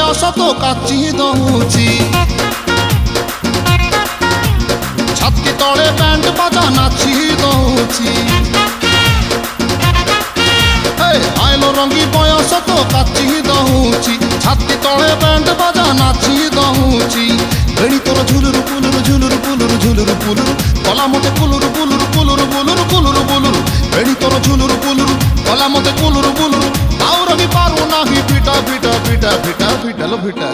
ବୟସ ତ କାଚି ଦଉଛି ଛାତି ତଳେ ବ୍ୟାଣ୍ଡ ବାଜା ନାଚି ଦଉଛି ଆଇଲୋ ରଙ୍ଗୀ ବୟସ ତ କାଚି ଦଉଛି ଛାତି ତଳେ ବ୍ୟାଣ୍ଡ ବାଜା ନାଚି ଦଉଛି ବେଣୀ ତୋର ଝୁଲୁରୁ ପୁଲୁରୁ ଝୁଲୁରୁ ପୁଲୁରୁ ଝୁଲୁରୁ ପୁଲୁରୁ କଲା ମତେ କୁଲୁରୁ ବୁଲୁରୁ କୁଲୁରୁ ବୁଲୁରୁ କୁଲୁରୁ ବୁଲୁରୁ ବେଣୀ ତୋର ଝୁଲୁରୁ ପୁଲୁରୁ କଲା ମତେ କୁଲୁରୁ ବୁଲୁରୁ ଆଉ ରହି ପାରୁ ନାହିଁ ପିଟା ପିଟା ପିଟା ପିଟା ପିଟା লো ପିটা